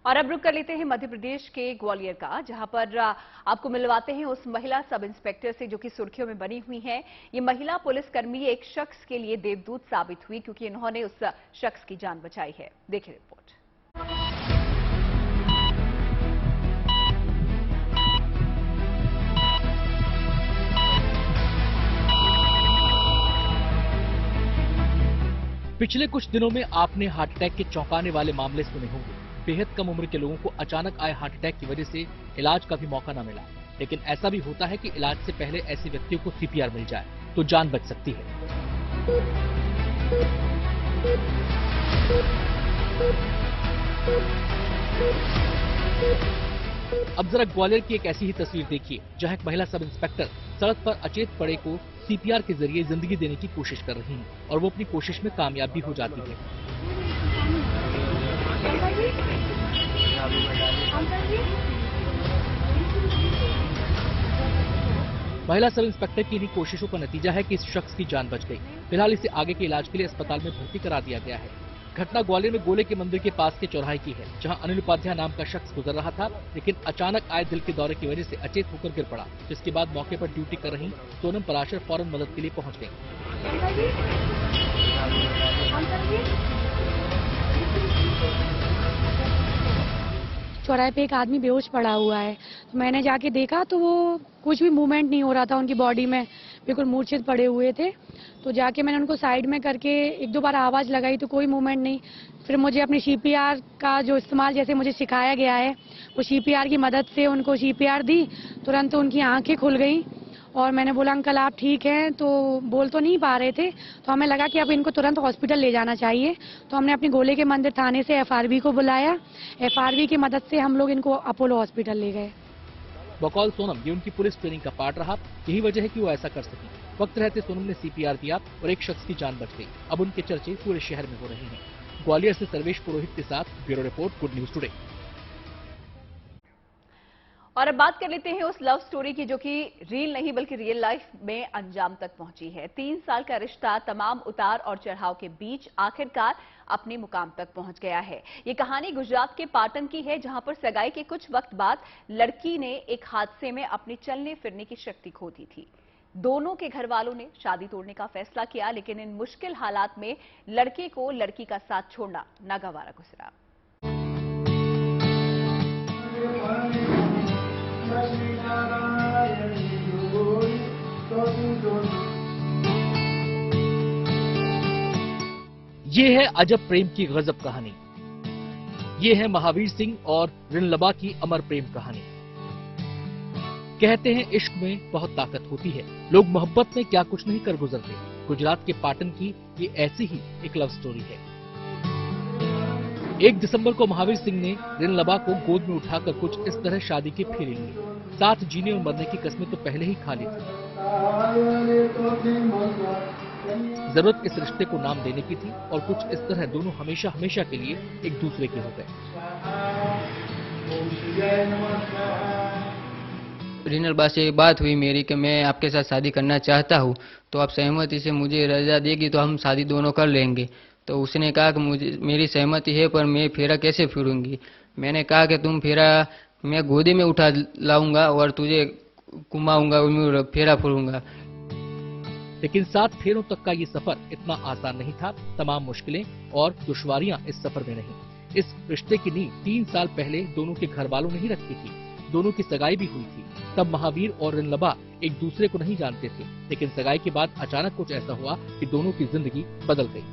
और अब रुक कर लेते हैं मध्य प्रदेश के ग्वालियर का, जहां पर आपको मिलवाते हैं उस महिला सब इंस्पेक्टर से जो कि सुर्खियों में बनी हुई है। ये महिला पुलिसकर्मी एक शख्स के लिए देवदूत साबित हुई क्योंकि इन्होंने उस शख्स की जान बचाई है। देखिए रिपोर्ट। पिछले कुछ दिनों में आपने हार्ट अटैक के चौंकाने वाले मामले सुने होंगे। बेहद कम उम्र के लोगों को अचानक आए हार्ट अटैक की वजह से इलाज का भी मौका न मिला, लेकिन ऐसा भी होता है कि इलाज से पहले ऐसे व्यक्तियों को सीपीआर मिल जाए तो जान बच सकती है। अब जरा ग्वालियर की एक ऐसी ही तस्वीर देखिए, जहां एक महिला सब इंस्पेक्टर सड़क पर अचेत पड़े को सीपीआर के जरिए जिंदगी देने की कोशिश कर रही हैं और वो अपनी कोशिश में कामयाब भी हो जाती है। महिला सब इंस्पेक्टर की इन्हीं कोशिशों का नतीजा है कि इस शख्स की जान बच गई। फिलहाल इसे आगे के इलाज के लिए अस्पताल में भर्ती करा दिया गया है। घटना ग्वालियर में गोले के मंदिर के पास के चौराहे की है, जहां अनिल उपाध्याय नाम का शख्स गुजर रहा था, लेकिन अचानक आए दिल के दौरे की वजह से अचेत होकर गिर पड़ा, जिसके बाद मौके पर ड्यूटी कर रही सोनम पराशर फौरन मदद के लिए पहुंच गई। चौराहे पे एक आदमी बेहोश पड़ा हुआ है, तो मैंने जाके देखा तो वो कुछ भी मूवमेंट नहीं हो रहा था, उनकी बॉडी में बिल्कुल मूर्छित पड़े हुए थे। तो जाके मैंने उनको साइड में करके एक दो बार आवाज लगाई तो कोई मूवमेंट नहीं। फिर मुझे अपनी सीपीआर का जो इस्तेमाल जैसे मुझे सिखाया गया है, वो सीपीआर की मदद से उनको सीपीआर दी। तुरंत उनकी आंखें खुल गई और मैंने बोला अंकल आप ठीक हैं, तो बोल तो नहीं पा रहे थे, तो हमें लगा कि अब इनको तुरंत हॉस्पिटल ले जाना चाहिए। तो हमने अपनी गोले के मंदिर थाने से एफआरवी को बुलाया। एफआरवी की मदद से हम लोग इनको अपोलो हॉस्पिटल ले गए। बकौल सोनम, ये उनकी पुलिस ट्रेनिंग का पार्ट रहा, यही वजह है कि वो ऐसा कर सकी। वक्त रहते सोनम ने सीपीआर दिया और एक शख्स की जान बच गई। अब उनके चर्चे पूरे शहर में हो रहे हैं। ग्वालियर से सर्वेश पुरोहित के साथ bureau report, good news today. और अब बात कर लेते हैं उस लव स्टोरी की जो कि रील नहीं बल्कि रियल लाइफ में अंजाम तक पहुंची है। 3 साल का रिश्ता तमाम उतार और चढ़ाव के बीच आखिरकार अपने मुकाम तक पहुंच गया है। ये कहानी गुजरात के पाटन की है, जहां पर सगाई के कुछ वक्त बाद लड़की ने एक हादसे में अपनी चलने फिरने की शक्ति खो दी थी। दोनों के घर वालों ने शादी तोड़ने का फैसला किया, लेकिन इन मुश्किल हालात में लड़के को लड़की का साथ छोड़ना नागवारा गुजरा। ये है अजब प्रेम की गजब कहानी। ये है महावीर सिंह और रिनलबा की अमर प्रेम कहानी। कहते हैं इश्क में बहुत ताकत होती है, लोग मोहब्बत में क्या कुछ नहीं कर गुजरते। गुजरात के पाटन की ये ऐसी ही एक लव स्टोरी है। 1 दिसंबर को महावीर सिंह ने रिनलबा को गोद में उठाकर कुछ इस तरह शादी के फेरे लिए। साथ जीने और मरने की कस्में तो पहले ही खा ली थी। जरूरत इस रिश्ते को नाम देने की थी और कुछ इस तरह दोनों हमेशा हमेशा के लिए एक दूसरे के हो गए। रिनलबा से बात हुई मेरी कि मैं आपके साथ शादी करना चाहता हूँ, तो आप सहमति से मुझे रजा देगी तो हम शादी दोनों कर लेंगे। तो उसने कहा कि मुझे मेरी सहमति है, पर मैं फेरा कैसे फिरूंगी। मैंने कहा कि तुम फेरा मैं गोदी में उठा लाऊंगा और तुझे घुमाऊंगा और फेरा फिरूंगा। लेकिन 7 फेरों तक का ये सफर इतना आसान नहीं था। तमाम मुश्किलें और दुश्वारियां इस सफर में नहीं। इस रिश्ते की नींव 3 साल पहले दोनों के घर वालों ने ही रखी थी। दोनों की सगाई भी हुई थी। तब महावीर और रिनलबा एक दूसरे को नहीं जानते थे, लेकिन सगाई के बाद अचानक कुछ ऐसा हुआ कि दोनों की जिंदगी बदल गई।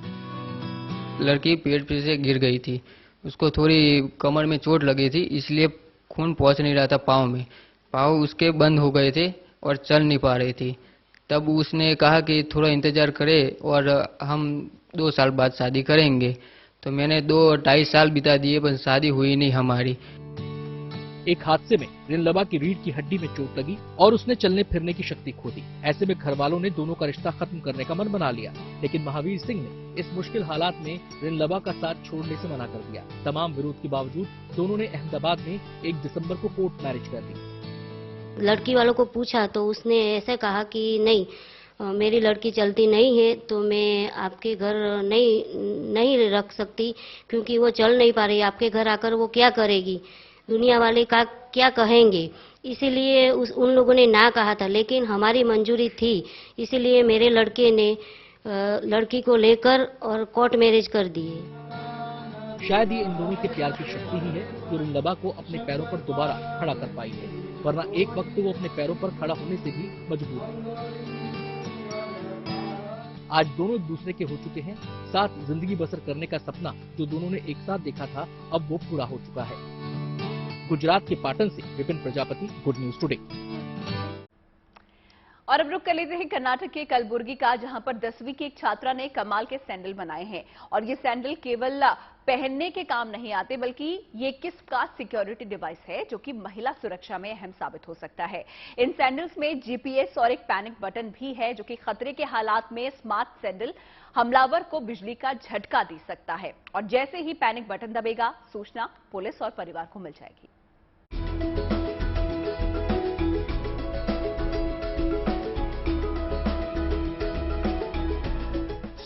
लड़की पेड़ पे से गिर गई थी, उसको थोड़ी कमर में चोट लगी थी, इसलिए खून पहुंच नहीं रहा था पाँव में। पाँव उसके बंद हो गए थे और चल नहीं पा रही थी। तब उसने कहा कि थोड़ा इंतजार करे और हम 2 साल बाद शादी करेंगे। तो मैंने 2-2.5 साल बिता दिए, पर शादी हुई नहीं हमारी। एक हादसे में रिनलबा की रीढ़ की हड्डी में चोट लगी और उसने चलने फिरने की शक्ति खो दी। ऐसे में घर वालों ने दोनों का रिश्ता खत्म करने का मन बना लिया, लेकिन महावीर सिंह ने इस मुश्किल हालात में रिनलबा का साथ छोड़ने से मना कर दिया। तमाम विरोध के बावजूद दोनों ने अहमदाबाद में 1 दिसंबर को कोर्ट मैरिज कर दी। लड़की वालों को पूछा तो उसने ऐसे कहा कि नहीं, मेरी लड़की चलती नहीं है तो मैं आपके घर नहीं रख सकती, क्योंकि वो चल नहीं पा रही। आपके घर आकर वो क्या करेगी, दुनिया वाले का क्या कहेंगे, इसीलिए उन लोगों ने ना कहा था। लेकिन हमारी मंजूरी थी, इसीलिए मेरे लड़के ने लड़की को लेकर और कोर्ट मैरिज कर दिए। शायद ये इन दोनों के प्यार की शक्ति ही है जो रुंगलबा को अपने पैरों पर दोबारा खड़ा कर पाई है, वरना एक वक्त तो वो अपने पैरों पर खड़ा होने से भी मजबूर है। आज दोनों एक दूसरे के हो चुके हैं, साथ जिंदगी बसर करने का सपना जो दोनों ने एक साथ देखा था अब वो पूरा हो चुका है। गुजरात के पाटन से Vipin Prajapati, good news today. और अब रुक कर लेते हैं कर्नाटक के कलबुर्गी का, जहां पर 10वीं की एक छात्रा ने कमाल के सैंडल बनाए हैं। और ये सैंडल केवल पहनने के काम नहीं आते, बल्कि ये किस्म का सिक्योरिटी डिवाइस है जो कि महिला सुरक्षा में अहम साबित हो सकता है। इन सैंडल्स में जीपीएस और एक पैनिक बटन भी है जो कि खतरे के हालात में स्मार्ट सैंडल हमलावर को बिजली का झटका दे सकता है। और जैसे ही पैनिक बटन दबेगा, सूचना पुलिस और परिवार को मिल जाएगी।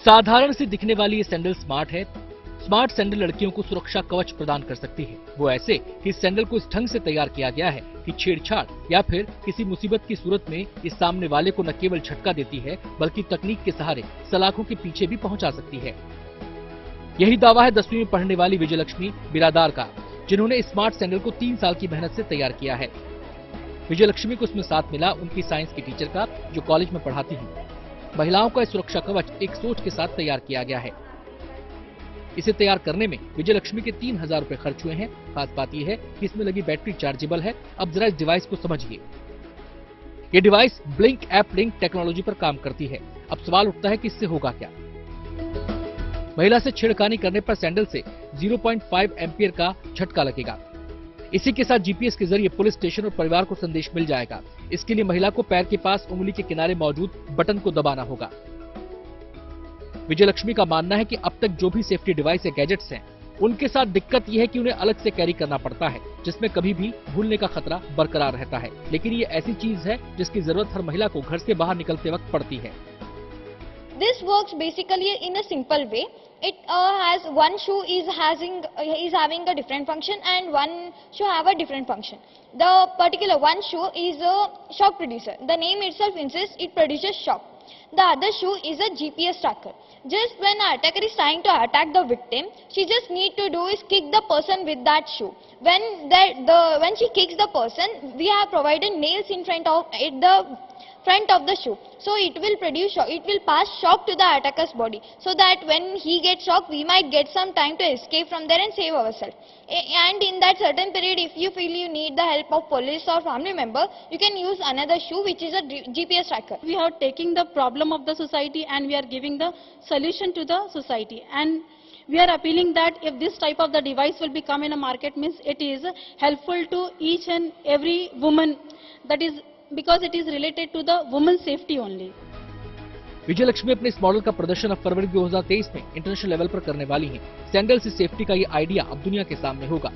साधारण सी दिखने वाली ये सैंडल स्मार्ट है। स्मार्ट सैंडल लड़कियों को सुरक्षा कवच प्रदान कर सकती है, वो ऐसे कि इस सैंडल को इस ढंग से तैयार किया गया है कि छेड़छाड़ या फिर किसी मुसीबत की सूरत में इस सामने वाले को न केवल झटका देती है, बल्कि तकनीक के सहारे सलाखों के पीछे भी पहुंचा सकती है। यही दावा है 10वीं में पढ़ने वाली विजयलक्ष्मी बिरादार का, जिन्होंने इस स्मार्ट सैंडल को 3 साल की मेहनत से तैयार किया है। विजयलक्ष्मी को इसमें साथ मिला उनकी साइंस की टीचर का, जो कॉलेज में पढ़ाती है। महिलाओं का सुरक्षा कवच एक सोच के साथ तैयार किया गया है। इसे तैयार करने में विजयलक्ष्मी के 3000 रुपए खर्च हुए हैं। खास बात यह है कि इसमें लगी बैटरी चार्जेबल है। अब जरा इस डिवाइस को समझिए। ये device Blynk app link technology पर काम करती है। अब सवाल उठता है कि इससे होगा क्या। महिला से छेड़खानी करने पर सैंडल से 0.5 एम्पियर का झटका लगेगा। इसी के साथ जीपीएस के जरिए पुलिस स्टेशन और परिवार को संदेश मिल जाएगा। इसके लिए महिला को पैर के पास उंगली के किनारे मौजूद बटन को दबाना होगा। विजयलक्ष्मी का मानना है कि अब तक जो भी सेफ्टी डिवाइस या गैजेट्स हैं, उनके साथ दिक्कत यह है कि उन्हें अलग से कैरी करना पड़ता है, जिसमें कभी भी भूलने का खतरा बरकरार रहता है। लेकिन ये ऐसी चीज है जिसकी जरूरत हर महिला को घर से बाहर निकलते वक्त पड़ती है। This works basically in a simple way. It has one shoe is having a different function and one shoe have a different function. The particular one shoe is a shock producer. The name itself insists it produces shock. The other shoe is a GPS tracker. Just when an attacker is trying to attack the victim, she just need to do is kick the person with that shoe. When she kicks the person, we have provided nails in front of it, the front of the shoe, so it will produce shock. It will pass shock to the attacker's body, so that when he gets shocked, we might get some time to escape from there and save ourselves. And in that certain period, if you feel you need the help of police or family member, you can use another shoe, which is a GPS tracker. We are taking the problem of the society and we are giving the solution to the society, and we are appealing that if this type of the device will become in a market, means it is helpful to each and every woman, that is because it is related to the women's safety only. Vijayalakshmi अपने इस model का प्रदर्शन अब फरवरी 2023 में international level पर करने वाली हैं। सैंडल से सेफ्टी का ये आइडिया अब दुनिया के सामने होगा।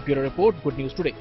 Bureau report, good news today.